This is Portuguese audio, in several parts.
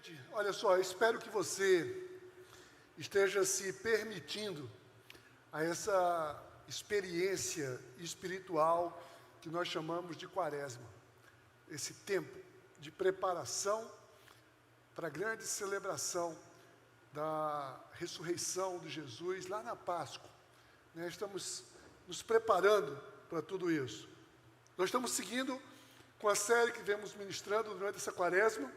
Gente, olha só, eu espero que você esteja se permitindo a essa experiência espiritual que nós chamamos de Quaresma. Esse tempo de preparação para a grande celebração da ressurreição de Jesus lá na Páscoa. Estamos nos preparando para tudo isso. Nós estamos seguindo com a série que vemos ministrando durante essa Quaresma,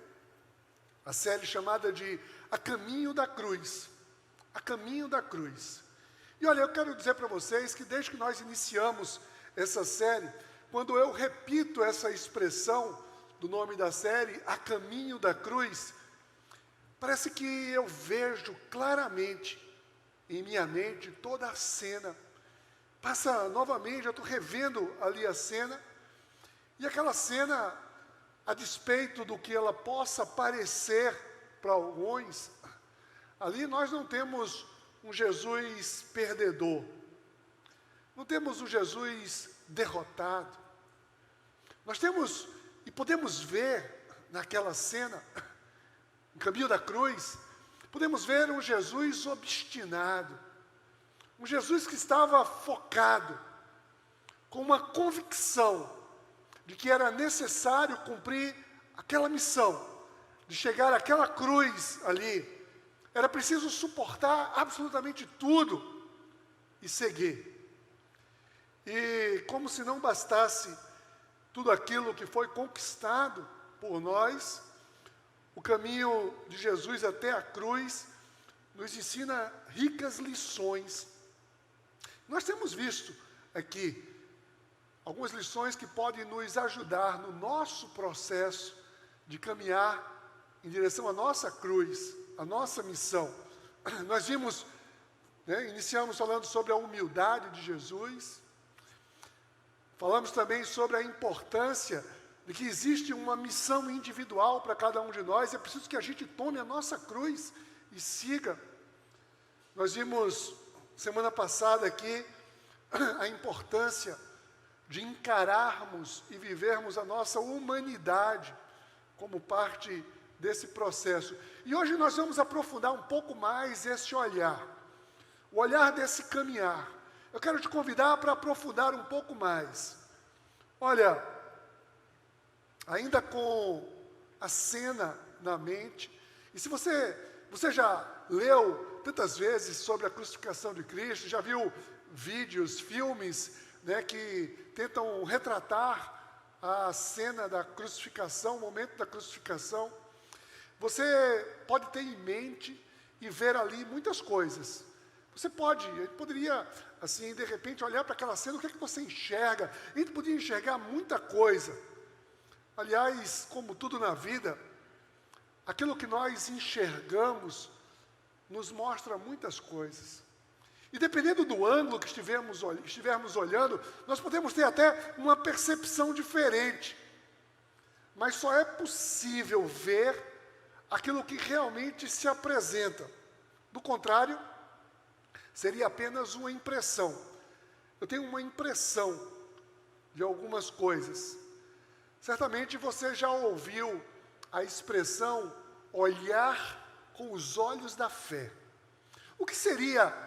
a série chamada de A Caminho da Cruz. A Caminho da Cruz. E olha, eu quero dizer para vocês que desde que nós iniciamos essa série, quando eu repito essa expressão do nome da série, A Caminho da Cruz, parece que eu vejo claramente em minha mente toda a cena. Passa novamente, eu estou revendo ali a cena, e aquela cena, a despeito do que ela possa parecer para alguns, ali nós não temos um Jesus perdedor, não temos um Jesus derrotado. Nós temos, e podemos ver naquela cena, no caminho da cruz, podemos ver um Jesus obstinado, um Jesus que estava focado, com uma convicção de que era necessário cumprir aquela missão, de chegar àquela cruz ali. Era preciso suportar absolutamente tudo e seguir. E como se não bastasse tudo aquilo que foi conquistado por nós, o caminho de Jesus até a cruz nos ensina ricas lições. Nós temos visto aqui algumas lições que podem nos ajudar no nosso processo de caminhar em direção à nossa cruz, à nossa missão. Nós vimos, iniciamos falando sobre a humildade de Jesus, falamos também sobre a importância de que existe uma missão individual para cada um de nós, é preciso que a gente tome a nossa cruz e siga. Nós vimos, semana passada aqui, a importância de encararmos e vivermos a nossa humanidade como parte desse processo. E hoje nós vamos aprofundar um pouco mais esse olhar, o olhar desse caminhar. Eu quero te convidar para aprofundar um pouco mais. Olha, ainda com a cena na mente, e se você já leu tantas vezes sobre a crucificação de Cristo, já viu vídeos, filmes, que tentam retratar a cena da crucificação, o momento da crucificação, você pode ter em mente e ver ali muitas coisas. Você poderia, assim, de repente, olhar para aquela cena, o que é que você enxerga? A gente podia enxergar muita coisa. Aliás, como tudo na vida, aquilo que nós enxergamos nos mostra muitas coisas. E dependendo do ângulo que estivermos olhando, nós podemos ter até uma percepção diferente. Mas só é possível ver aquilo que realmente se apresenta. Do contrário, seria apenas uma impressão. Eu tenho uma impressão de algumas coisas. Certamente você já ouviu a expressão olhar com os olhos da fé. O que seria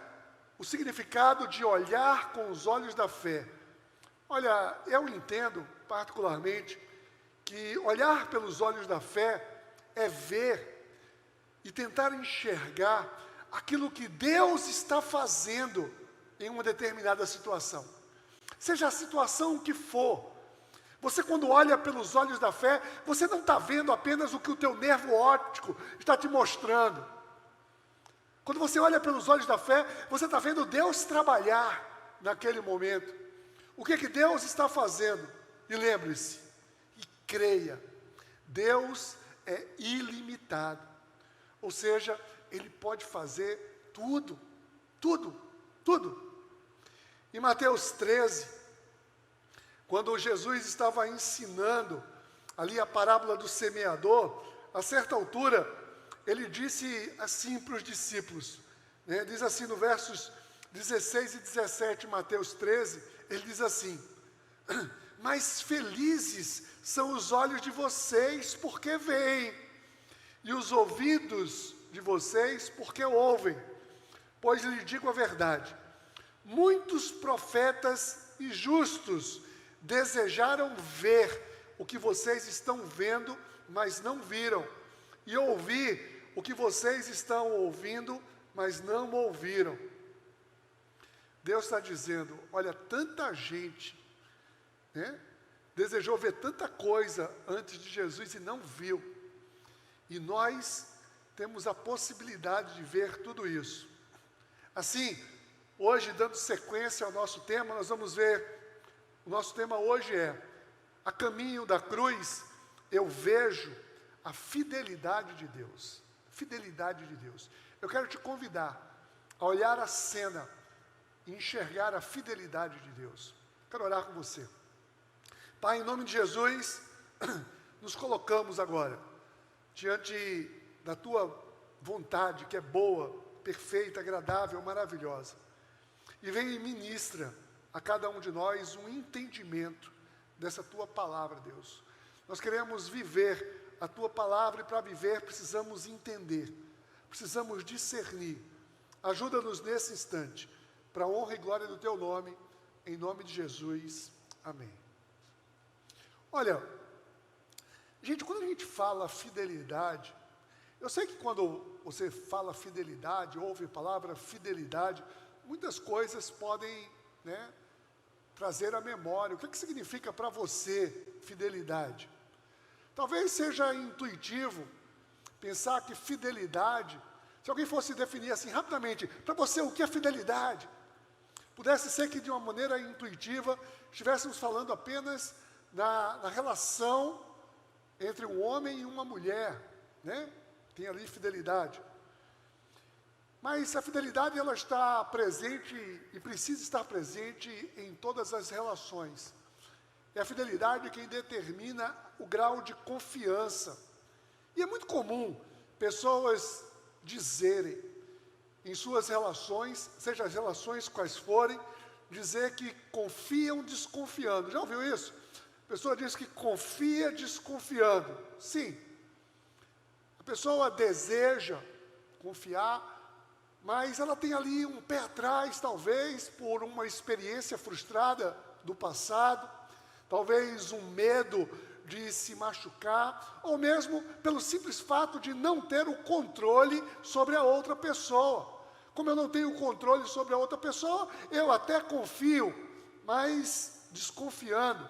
o significado de olhar com os olhos da fé? Olha, eu entendo particularmente que olhar pelos olhos da fé é ver e tentar enxergar aquilo que Deus está fazendo em uma determinada situação. Seja a situação que for, você quando olha pelos olhos da fé, você não está vendo apenas o que o teu nervo óptico está te mostrando. Quando você olha pelos olhos da fé, você está vendo Deus trabalhar naquele momento. O que Deus está fazendo? E lembre-se, e creia, Deus é ilimitado. Ou seja, Ele pode fazer tudo, tudo, tudo. Em Mateus 13, quando Jesus estava ensinando ali a parábola do semeador, a certa altura, ele disse assim para os discípulos, diz assim no versos 16 e 17, Mateus 13, ele diz assim: mas felizes são os olhos de vocês porque veem, e os ouvidos de vocês porque ouvem. Pois lhes digo a verdade, muitos profetas e justos desejaram ver o que vocês estão vendo, mas não viram, e ouvir o que vocês estão ouvindo, mas não ouviram. Deus está dizendo, olha, tanta gente, né, desejou ver tanta coisa antes de Jesus e não viu. E nós temos a possibilidade de ver tudo isso. Assim, hoje, dando sequência ao nosso tema, nós vamos ver, o nosso tema hoje é, a caminho da cruz, eu vejo a fidelidade de Deus. Fidelidade de Deus. Eu quero te convidar a olhar a cena e enxergar a fidelidade de Deus. Quero orar com você. Pai, em nome de Jesus, nos colocamos agora diante da Tua vontade, que é boa, perfeita, agradável, maravilhosa. E vem e ministra a cada um de nós um entendimento dessa Tua palavra, Deus. Nós queremos viver a Tua palavra e para viver precisamos entender, precisamos discernir. Ajuda-nos nesse instante, para a honra e glória do Teu nome, em nome de Jesus. Amém. Olha, gente, quando a gente fala fidelidade, eu sei que quando você fala fidelidade, ouve a palavra fidelidade, muitas coisas podem, né, trazer à memória. O que significa para você fidelidade? Talvez seja intuitivo pensar que fidelidade, se alguém fosse definir assim rapidamente, para você o que é fidelidade? Pudesse ser que de uma maneira intuitiva estivéssemos falando apenas na relação entre um homem e uma mulher, né? Tem ali fidelidade. Mas a fidelidade, ela está presente e precisa estar presente em todas as relações. É a fidelidade quem determina o grau de confiança. E é muito comum pessoas dizerem em suas relações, seja as relações quais forem, dizer que confiam desconfiando. Já ouviu isso? A pessoa diz que confia desconfiando. Sim. A pessoa deseja confiar, mas ela tem ali um pé atrás, talvez, por uma experiência frustrada do passado, talvez um medo de se machucar, ou mesmo pelo simples fato de não ter o controle sobre a outra pessoa. Como eu não tenho controle sobre a outra pessoa, eu até confio, mas desconfiando.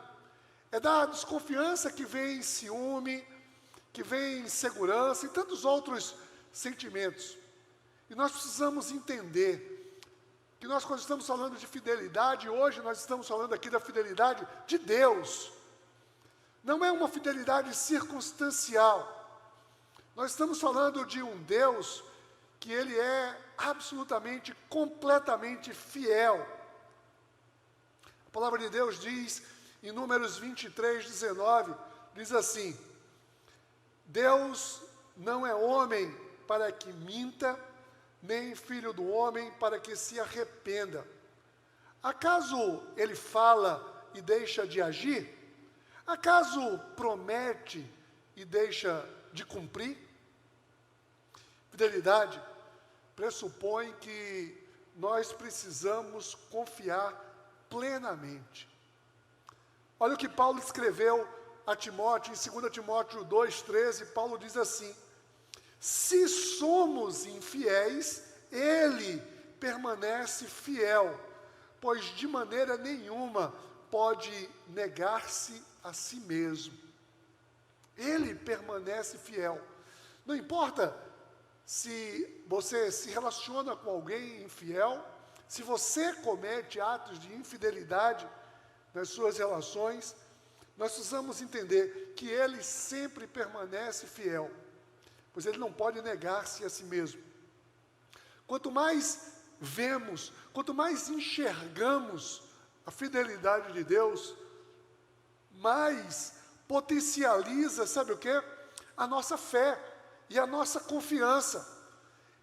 É da desconfiança que vem ciúme, que vem insegurança e tantos outros sentimentos. E nós precisamos entender que nós, quando estamos falando de fidelidade, hoje nós estamos falando aqui da fidelidade de Deus. Não é uma fidelidade circunstancial. Nós estamos falando de um Deus que Ele é absolutamente, completamente fiel. A palavra de Deus diz, em Números 23, 19, diz assim: Deus não é homem para que minta, nem filho do homem para que se arrependa. Acaso Ele fala e deixa de agir? Acaso promete e deixa de cumprir? Fidelidade pressupõe que nós precisamos confiar plenamente. Olha o que Paulo escreveu a Timóteo, em 2 Timóteo 2,13, Paulo diz assim: se somos infiéis, Ele permanece fiel, pois de maneira nenhuma pode negar-se a si mesmo. Ele permanece fiel. Não importa se você se relaciona com alguém infiel, se você comete atos de infidelidade nas suas relações, nós precisamos entender que Ele sempre permanece fiel, pois Ele não pode negar-se a si mesmo. Quanto mais vemos, quanto mais enxergamos a fidelidade de Deus, mais potencializa, sabe o quê? A nossa fé e a nossa confiança.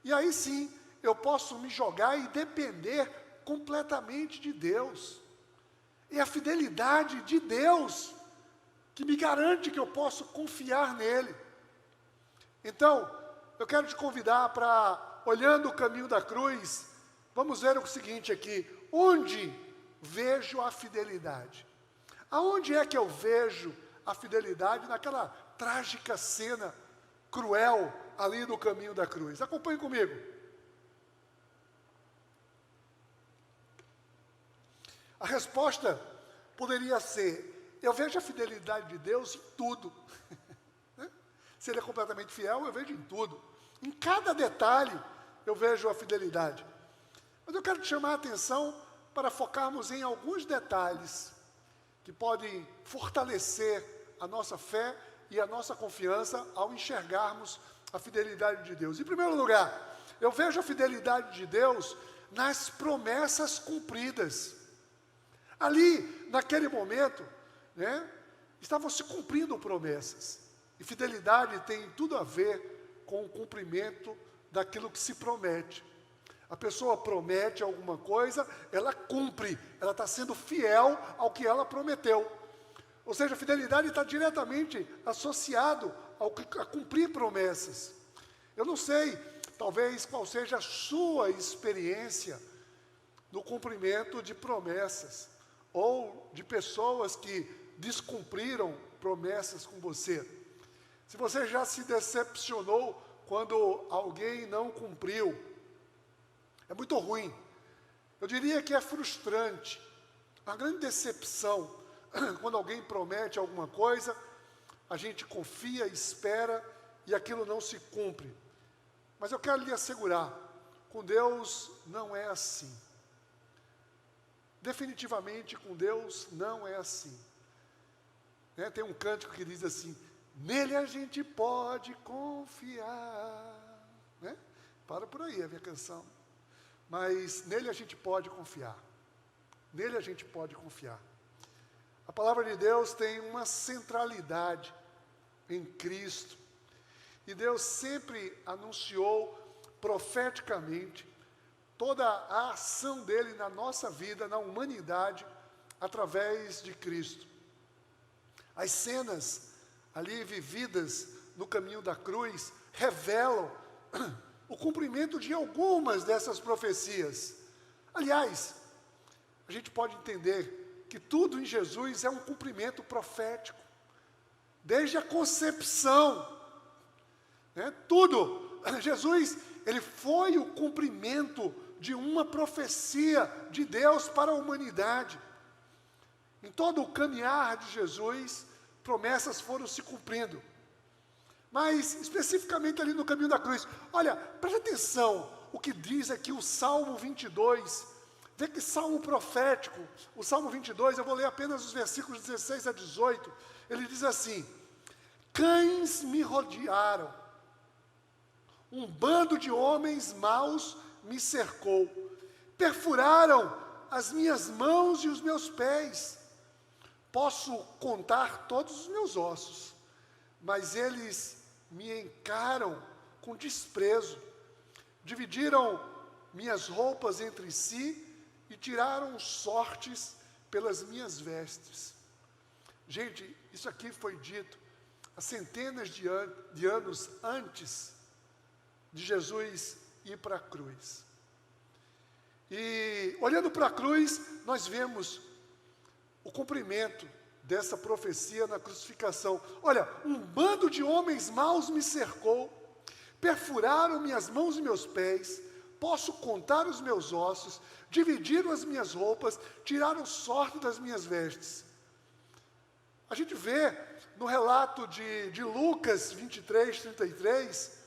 E aí sim, eu posso me jogar e depender completamente de Deus. É a fidelidade de Deus que me garante que eu posso confiar nele. Então, eu quero te convidar para, olhando o caminho da cruz, vamos ver o seguinte aqui: onde vejo a fidelidade? Aonde é que eu vejo a fidelidade naquela trágica cena cruel ali no caminho da cruz? Acompanhe comigo. A resposta poderia ser: eu vejo a fidelidade de Deus em tudo. Se Ele é completamente fiel, eu vejo em tudo. Em cada detalhe, eu vejo a fidelidade. Mas eu quero te chamar a atenção para focarmos em alguns detalhes que podem fortalecer a nossa fé e a nossa confiança ao enxergarmos a fidelidade de Deus. Em primeiro lugar, eu vejo a fidelidade de Deus nas promessas cumpridas. Ali, naquele momento, estavam se cumprindo promessas. E fidelidade tem tudo a ver com o cumprimento daquilo que se promete. A pessoa promete alguma coisa, ela cumpre, ela está sendo fiel ao que ela prometeu. Ou seja, a fidelidade está diretamente associado a cumprir promessas. Eu não sei, talvez, qual seja a sua experiência no cumprimento de promessas, ou de pessoas que descumpriram promessas com você. Se você já se decepcionou quando alguém não cumpriu, é muito ruim. Eu diria que é frustrante, uma grande decepção, quando alguém promete alguma coisa, a gente confia, espera, e aquilo não se cumpre. Mas eu quero lhe assegurar, com Deus não é assim. Definitivamente com Deus não é assim. Tem um cântico que diz assim: nele a gente pode confiar. Para por aí a minha canção. Mas nele a gente pode confiar. Nele a gente pode confiar. A palavra de Deus tem uma centralidade em Cristo. E Deus sempre anunciou profeticamente toda a ação dele na nossa vida, na humanidade, através de Cristo. As cenas ali vividas no caminho da cruz revelam o cumprimento de algumas dessas profecias. Aliás, a gente pode entender que tudo em Jesus é um cumprimento profético, desde a concepção, tudo. Jesus, ele foi o cumprimento de uma profecia de Deus para a humanidade. Em todo o caminhar de Jesus, promessas foram se cumprindo. Mas, especificamente ali no caminho da cruz, olha, preste atenção o que diz aqui o Salmo 22, vê que salmo profético, o Salmo 22, eu vou ler apenas os versículos 16 a 18, ele diz assim: cães me rodearam, um bando de homens maus me cercou, perfuraram as minhas mãos e os meus pés, posso contar todos os meus ossos, mas eles me encaram com desprezo, dividiram minhas roupas entre si e tiraram sortes pelas minhas vestes. Gente, isso aqui foi dito há centenas de anos antes de Jesus ir para a cruz. E olhando para a cruz, nós vemos o cumprimento dessa profecia na crucificação. Olha, um bando de homens maus me cercou, perfuraram minhas mãos e meus pés, posso contar os meus ossos, dividiram as minhas roupas, tiraram sorte das minhas vestes. A gente vê no relato de Lucas 23, 33,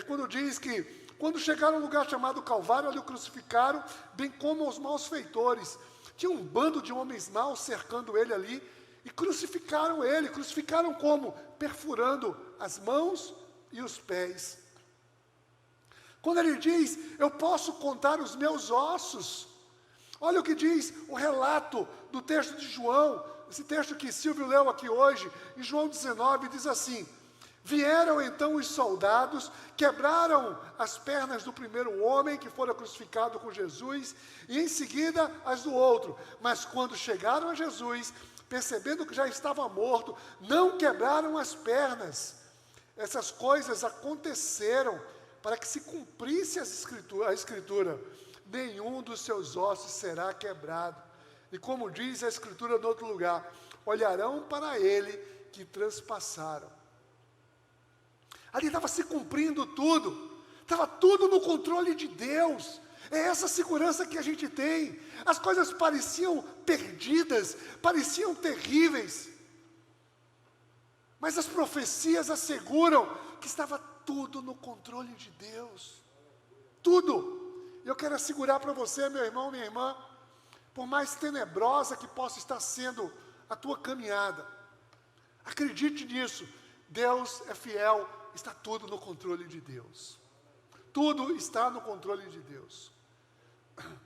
quando diz que, quando chegaram a um lugar chamado Calvário, ali o crucificaram, bem como os malfeitores. Tinha um bando de homens maus cercando ele ali, e crucificaram ele. Crucificaram como? Perfurando as mãos e os pés. Quando ele diz, eu posso contar os meus ossos, olha o que diz o relato do texto de João, esse texto que Silvio leu aqui hoje, em João 19, diz assim: vieram então os soldados, quebraram as pernas do primeiro homem que fora crucificado com Jesus, e em seguida as do outro. Mas quando chegaram a Jesus, percebendo que já estava morto, não quebraram as pernas. Essas coisas aconteceram para que se cumprisse a Escritura. Nenhum dos seus ossos será quebrado. E como diz a Escritura em outro lugar, olharão para ele que transpassaram. Ali estava se cumprindo tudo. Estava tudo no controle de Deus. É essa segurança que a gente tem. As coisas pareciam perdidas, pareciam terríveis. Mas as profecias asseguram que estava tudo no controle de Deus. Tudo. Eu quero assegurar para você, meu irmão, minha irmã, por mais tenebrosa que possa estar sendo a tua caminhada, acredite nisso. Deus é fiel, está tudo no controle de Deus. Tudo está no controle de Deus.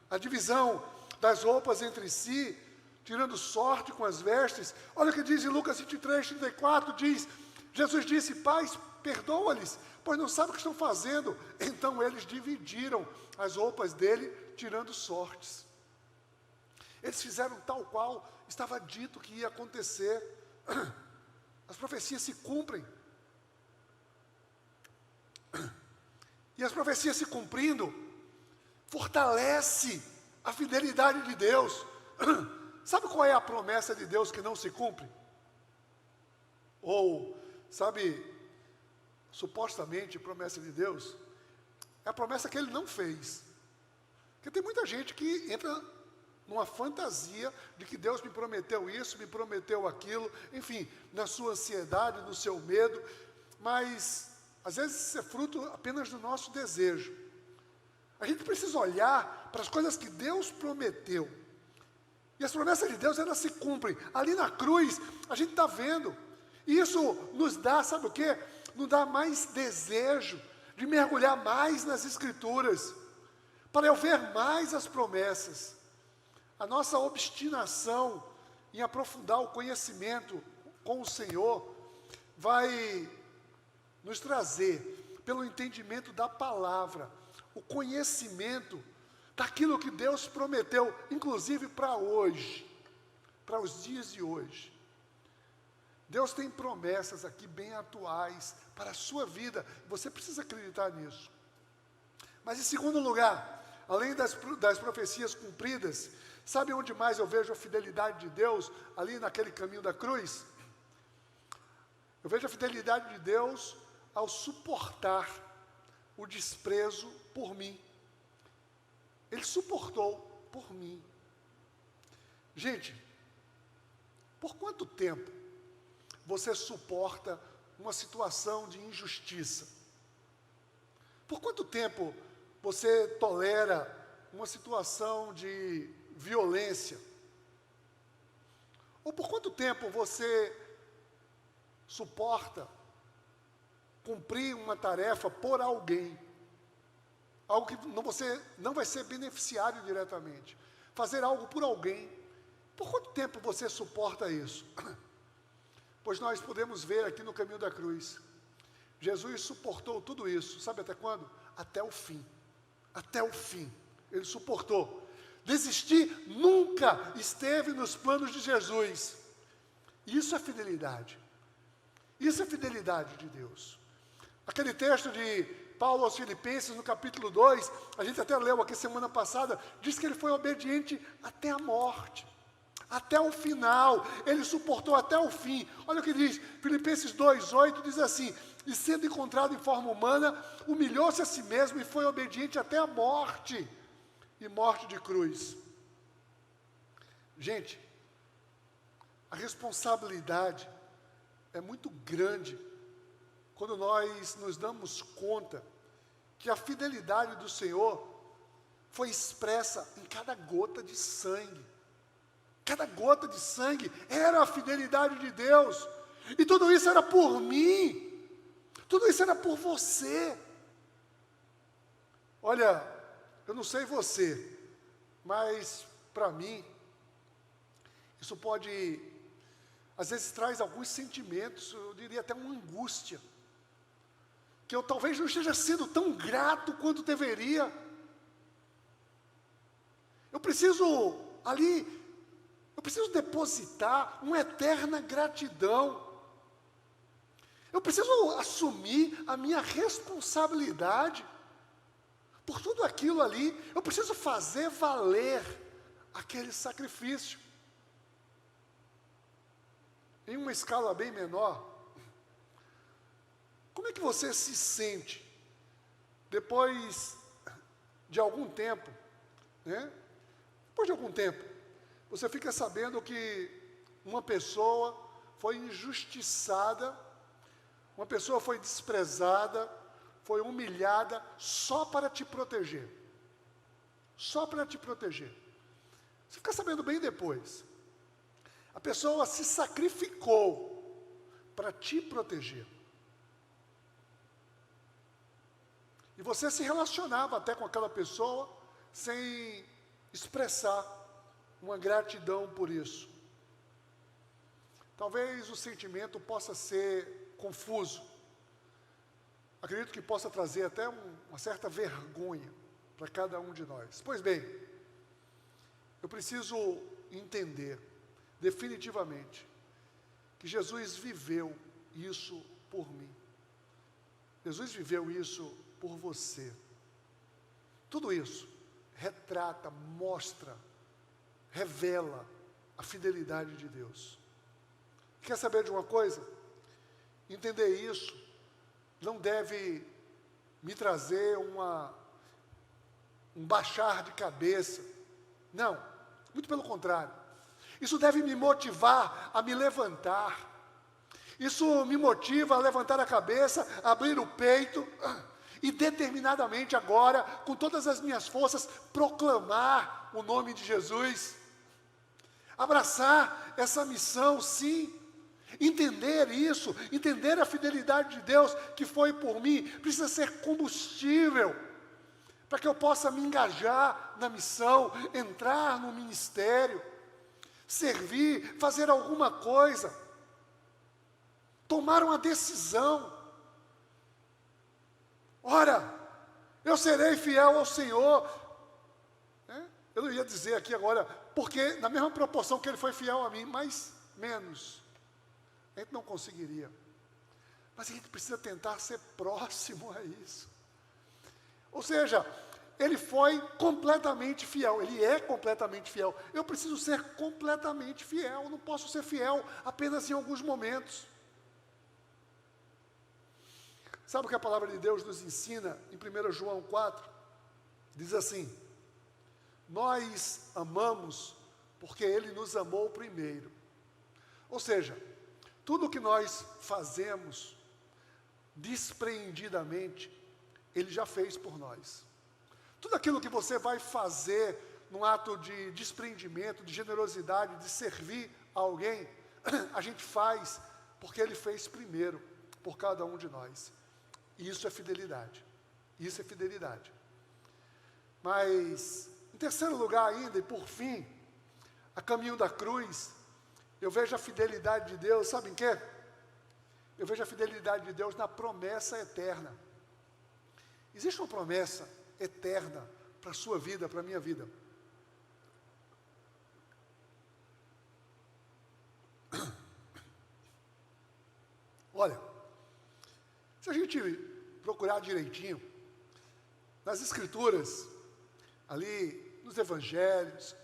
A divisão das roupas entre si, tirando sorte com as vestes. Olha o que diz em Lucas 23, 34, Jesus disse, Pai, perdoa-lhes, pois não sabem o que estão fazendo. Então eles dividiram as roupas dele, tirando sortes. Eles fizeram tal qual estava dito que ia acontecer. As profecias se cumprem. E as profecias se cumprindo, fortalece a fidelidade de Deus. Sabe qual é a promessa de Deus que não se cumpre? Ou, sabe, supostamente promessa de Deus, é a promessa que Ele não fez. Porque tem muita gente que entra numa fantasia de que Deus me prometeu isso, me prometeu aquilo, enfim, na sua ansiedade, no seu medo, mas às vezes isso é fruto apenas do nosso desejo. A gente precisa olhar para as coisas que Deus prometeu. E as promessas de Deus, elas se cumprem. Ali na cruz, a gente está vendo. E isso nos dá, sabe o quê? Nos dá mais desejo de mergulhar mais nas Escrituras, para eu ver mais as promessas. A nossa obstinação em aprofundar o conhecimento com o Senhor vai nos trazer, pelo entendimento da palavra, o conhecimento daquilo que Deus prometeu, inclusive para hoje, para os dias de hoje. Deus tem promessas aqui bem atuais para a sua vida, você precisa acreditar nisso. Mas em segundo lugar, além das profecias cumpridas, sabe onde mais eu vejo a fidelidade de Deus? Ali naquele caminho da cruz. Eu vejo a fidelidade de Deus ao suportar o desprezo por mim. Ele suportou por mim. Gente, por quanto tempo você suporta uma situação de injustiça? Por quanto tempo você tolera uma situação de violência? Ou por quanto tempo você suporta cumprir uma tarefa por alguém? Algo que você não vai ser beneficiário diretamente. Fazer algo por alguém. Por quanto tempo você suporta isso? Pois nós podemos ver aqui no caminho da cruz. Jesus suportou tudo isso. Sabe até quando? Até o fim. Até o fim. Ele suportou. Desistir nunca esteve nos planos de Jesus. Isso é fidelidade. Isso é fidelidade de Deus. Aquele texto de Paulo aos Filipenses, no capítulo 2, a gente até leu aqui semana passada, diz que ele foi obediente até a morte, até o final, ele suportou até o fim. Olha o que diz, Filipenses 2:8 diz assim, e sendo encontrado em forma humana, humilhou-se a si mesmo e foi obediente até a morte, e morte de cruz. Gente, a responsabilidade é muito grande quando nós nos damos conta que a fidelidade do Senhor foi expressa em cada gota de sangue. Cada gota de sangue era a fidelidade de Deus. E tudo isso era por mim. Tudo isso era por você. Olha, eu não sei você, mas para mim, isso pode, às vezes traz alguns sentimentos, eu diria até uma angústia. Que eu talvez não esteja sendo tão grato quanto deveria. Eu preciso depositar uma eterna gratidão. Eu preciso assumir a minha responsabilidade por tudo aquilo ali. Eu preciso fazer valer aquele sacrifício. Em uma escala bem menor, como é que você se sente depois de algum tempo, né? Depois de algum tempo, você fica sabendo que uma pessoa foi injustiçada, uma pessoa foi desprezada, foi humilhada só para te proteger. Só para te proteger. Você fica sabendo bem depois. A pessoa se sacrificou para te proteger. E você se relacionava até com aquela pessoa sem expressar uma gratidão por isso. Talvez o sentimento possa ser confuso. Acredito que possa trazer até uma certa vergonha para cada um de nós. Pois bem, eu preciso entender definitivamente que Jesus viveu isso por mim. Jesus viveu isso por você. Tudo isso retrata, mostra, revela a fidelidade de Deus. Quer saber de uma coisa? Entender isso não deve me trazer um baixar de cabeça. Não, muito pelo contrário. Isso deve me motivar a me levantar. Isso me motiva a levantar a cabeça, abrir o peito e determinadamente agora, com todas as minhas forças, proclamar o nome de Jesus. Abraçar essa missão, sim. Entender isso, entender a fidelidade de Deus que foi por mim, precisa ser combustível para que eu possa me engajar na missão, entrar no ministério, servir, fazer alguma coisa, tomar uma decisão. Ora, eu serei fiel ao Senhor. Eu não ia dizer aqui agora, porque na mesma proporção que Ele foi fiel a mim, mas menos. A gente não conseguiria. Mas a gente precisa tentar ser próximo a isso. Ou seja, Ele foi completamente fiel. Ele é completamente fiel. Eu preciso ser completamente fiel. Eu não posso ser fiel apenas em alguns momentos. Sabe o que a palavra de Deus nos ensina em 1 João 4? Diz assim: nós amamos porque Ele nos amou primeiro. Ou seja, tudo que nós fazemos despreendidamente, Ele já fez por nós. Tudo aquilo que você vai fazer num ato de despreendimento, de generosidade, de servir a alguém, a gente faz porque Ele fez primeiro por cada um de nós. E isso é fidelidade. Isso é fidelidade. Mas, em terceiro lugar ainda, e por fim, a caminho da cruz, eu vejo a fidelidade de Deus, sabe em quê? Eu vejo a fidelidade de Deus na promessa eterna. Existe uma promessa eterna para a sua vida, para a minha vida. Olha, se a gente procurar direitinho, nas Escrituras, ali nos Evangelhos,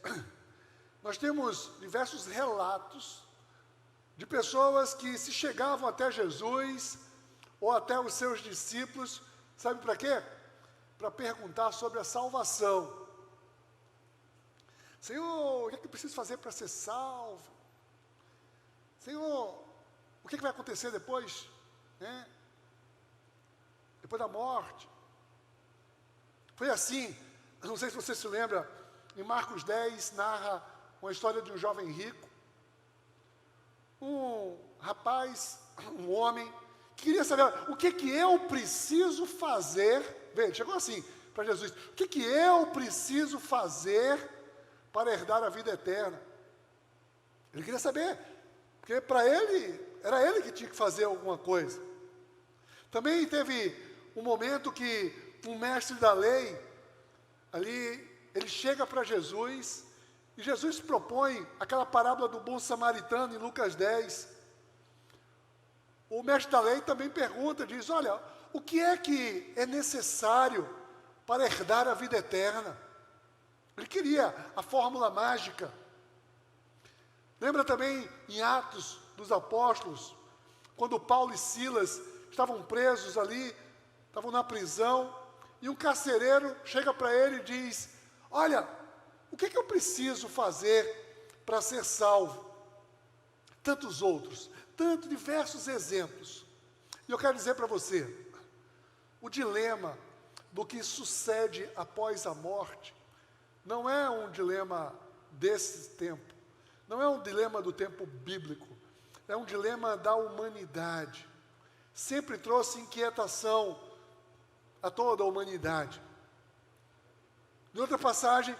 nós temos diversos relatos de pessoas que se chegavam até Jesus ou até os seus discípulos, sabe para quê? Para perguntar sobre a salvação. Senhor, o que é que eu preciso fazer para ser salvo? Senhor, o que é que vai acontecer depois, né? Depois da morte. Foi assim, não sei se você se lembra, em Marcos 10 narra uma história de um jovem rico, um rapaz, um homem, que queria saber, o que eu preciso fazer, veja, chegou assim para Jesus, o que eu preciso fazer para herdar a vida eterna? Ele queria saber, porque para ele, era ele que tinha que fazer alguma coisa. Também teve um momento que um mestre da lei, ali, ele chega para Jesus, e Jesus propõe aquela parábola do bom samaritano em Lucas 10. o mestre da lei também pergunta, diz, olha, o que é necessário para herdar a vida eterna? Ele queria a fórmula mágica. Lembra também em Atos dos Apóstolos, quando Paulo e Silas estavam presos ali, estavam na prisão, e um carcereiro chega para ele e diz, olha, o que eu preciso fazer para ser salvo? Tantos outros, tantos diversos exemplos. E eu quero dizer para você, o dilema do que sucede após a morte não é um dilema desse tempo, não é um dilema do tempo bíblico, é um dilema da humanidade. Sempre trouxe inquietação a toda a humanidade. Em outra passagem,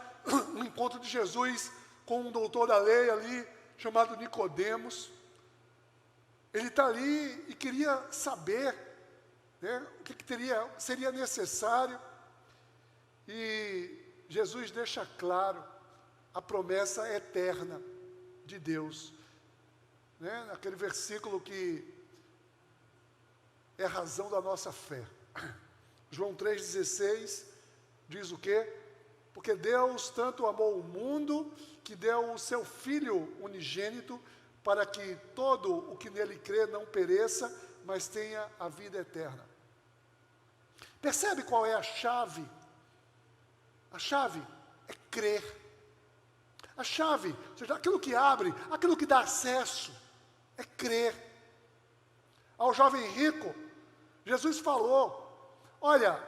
um encontro de Jesus com um doutor da lei ali, chamado Nicodemos. Ele está ali e queria saber, né, o que seria necessário. E Jesus deixa claro a promessa eterna de Deus, né, naquele versículo que é a razão da nossa fé. João 3,16 diz o quê? Porque Deus tanto amou o mundo, que deu o seu Filho unigênito, para que todo o que nele crê não pereça, mas tenha a vida eterna. Percebe qual é a chave? A chave é crer. A chave, ou seja, aquilo que abre, aquilo que dá acesso, é crer. Ao jovem rico, Jesus falou, olha,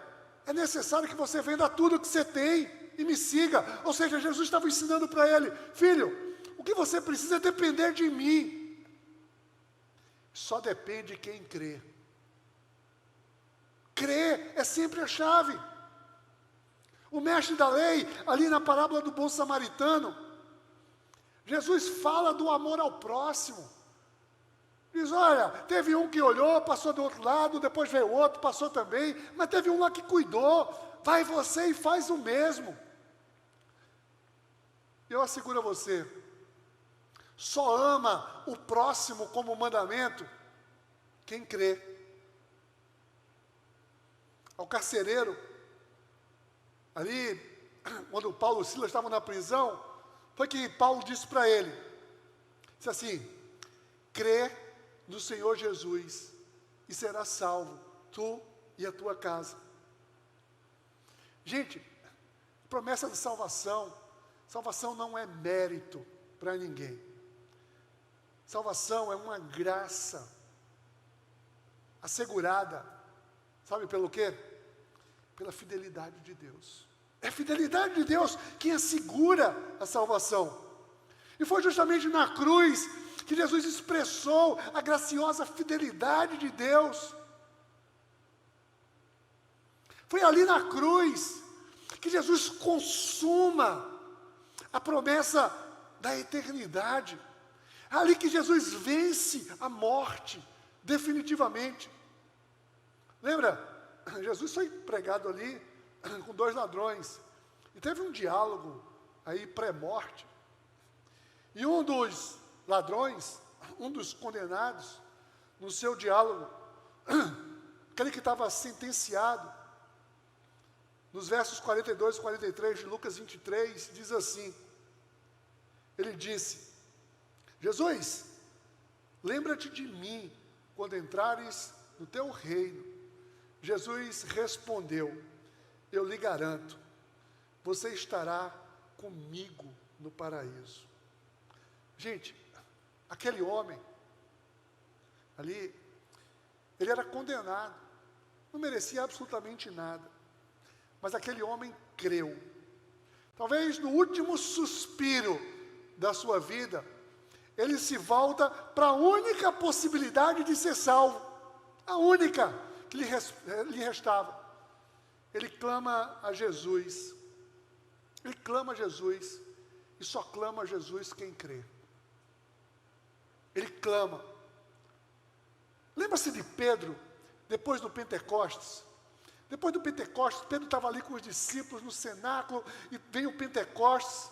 é necessário que você venda tudo que você tem e me siga. Ou seja, Jesus estava ensinando para ele, filho, o que você precisa é depender de mim. Só depende de quem crê. Crer é sempre a chave. O mestre da lei, ali na parábola do bom samaritano, Jesus fala do amor ao próximo. Diz, olha, teve um que olhou, passou do outro lado, depois veio outro, passou também, mas teve um lá que cuidou, vai você e faz o mesmo. Eu asseguro a você, só ama o próximo como mandamento quem crê. Ao carcereiro, ali, quando Paulo e Silas estavam na prisão, foi que Paulo disse para ele, disse assim, crê no Senhor Jesus e será salvo, tu e a tua casa. Gente, promessa de salvação, salvação não é mérito para ninguém. Salvação é uma graça assegurada, sabe pelo quê? Pela fidelidade de Deus. É a fidelidade de Deus que assegura a salvação. E foi justamente na cruz que Jesus expressou a graciosa fidelidade de Deus. Foi ali na cruz que Jesus consuma a promessa da eternidade. É ali que Jesus vence a morte, definitivamente. Lembra? Jesus foi pregado ali com 2 ladrões. E teve um diálogo aí pré-morte. E um dos ladrões, um dos condenados, no seu diálogo, aquele que estava sentenciado, nos versos 42 e 43 de Lucas 23, diz assim, ele disse, Jesus, lembra-te de mim quando entrares no teu reino. Jesus respondeu, eu lhe garanto, você estará comigo no paraíso. Gente, aquele homem, ali, ele era condenado, não merecia absolutamente nada, mas aquele homem creu. Talvez no último suspiro da sua vida, ele se volta para a única possibilidade de ser salvo, a única que lhe restava. Ele clama a Jesus, ele clama a Jesus, e só clama a Jesus quem crê. Ele clama. Lembra-se de Pedro, depois do Pentecostes? Depois do Pentecostes, Pedro estava ali com os discípulos no cenáculo, e vem o Pentecostes,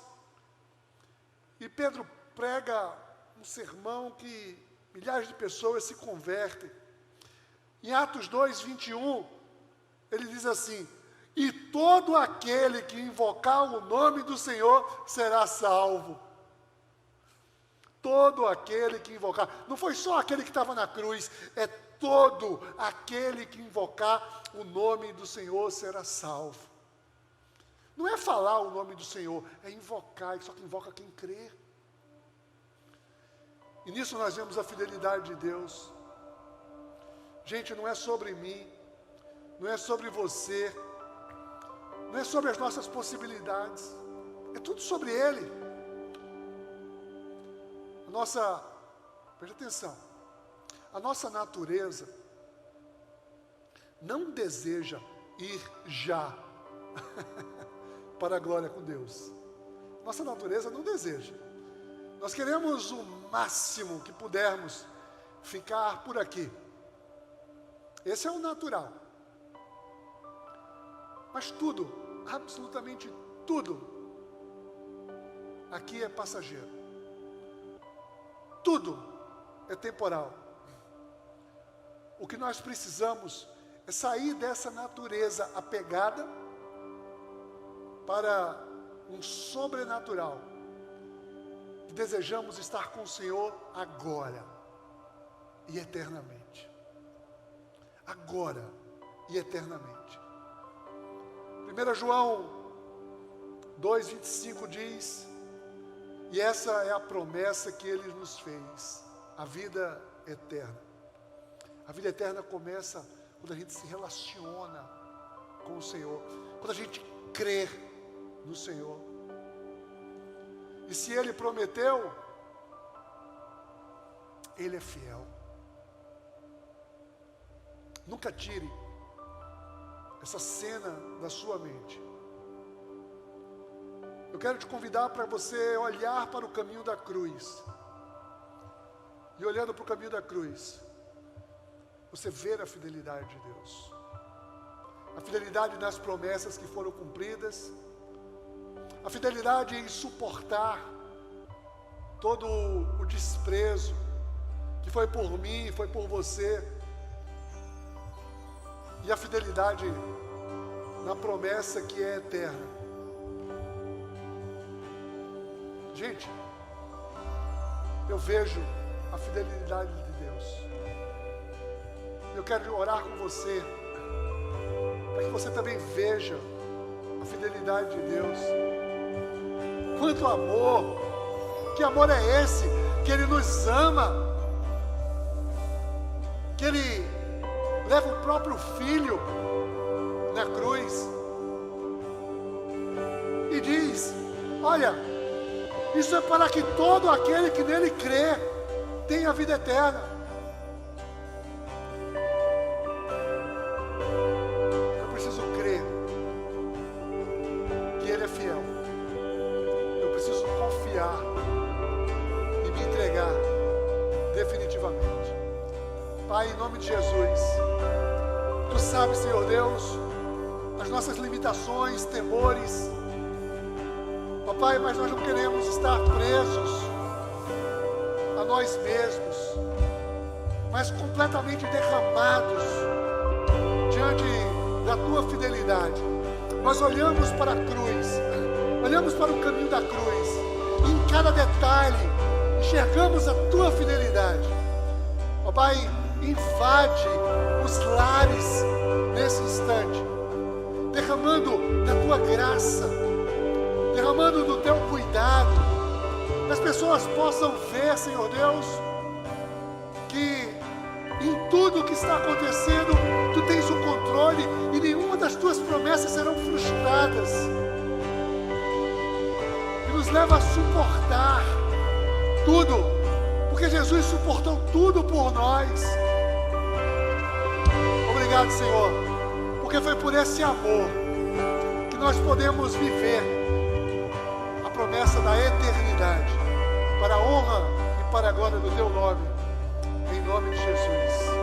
e Pedro prega um sermão que milhares de pessoas se convertem. Em Atos 2, 21, ele diz assim: e todo aquele que invocar o nome do Senhor será salvo. Todo aquele que invocar, não foi só aquele que estava na cruz, é todo aquele que invocar o nome do Senhor será salvo. Não é falar o nome do Senhor, é invocar, só que invoca quem crê. E nisso nós vemos a fidelidade de Deus. Gente, não é sobre mim, não é sobre você, não é sobre as nossas possibilidades, é tudo sobre Ele. Preste atenção, a nossa natureza não deseja ir já para a glória com Deus. Nossa natureza não deseja. Nós queremos o máximo que pudermos ficar por aqui. Esse é o natural. Mas tudo, absolutamente tudo, aqui é passageiro. Tudo é temporal. O que nós precisamos é sair dessa natureza apegada para um sobrenatural. Desejamos estar com o Senhor agora e eternamente. Agora e eternamente. 1 João 2,25 diz: e essa é a promessa que Ele nos fez, a vida eterna. A vida eterna começa quando a gente se relaciona com o Senhor, quando a gente crê no Senhor. E se Ele prometeu, Ele é fiel. Nunca tire essa cena da sua mente. Eu quero te convidar para você olhar para o caminho da cruz. E olhando para o caminho da cruz, você ver a fidelidade de Deus. A fidelidade nas promessas que foram cumpridas. A fidelidade em suportar todo o desprezo que foi por mim, foi por você. E a fidelidade na promessa que é eterna. Gente, eu vejo a fidelidade de Deus. Eu quero orar com você, para que você também veja a fidelidade de Deus. Quanto amor! Que amor é esse? Que Ele nos ama, que Ele leva o próprio Filho na cruz e diz: olha, isso é para que todo aquele que nele crê tenha a vida eterna. Eu preciso crer que Ele é fiel. Eu preciso confiar e me entregar definitivamente. Pai, em nome de Jesus, Tu sabes, Senhor Deus, as nossas limitações, temores. Papai, mas nós não queremos estar presos a nós mesmos, mas completamente derramados diante da Tua fidelidade. Nós olhamos para a cruz, olhamos para o caminho da cruz, e em cada detalhe enxergamos a Tua fidelidade. Papai, invade os lares nesse instante, derramando da Tua graça, derramando do Teu cuidado, que as pessoas possam ver, Senhor Deus, que em tudo que está acontecendo, Tu tens o controle e nenhuma das Tuas promessas serão frustradas. E nos leva a suportar tudo, porque Jesus suportou tudo por nós. Obrigado, Senhor, porque foi por esse amor que nós podemos viver a promessa da eternidade, para a honra e para a glória do Teu nome, em nome de Jesus.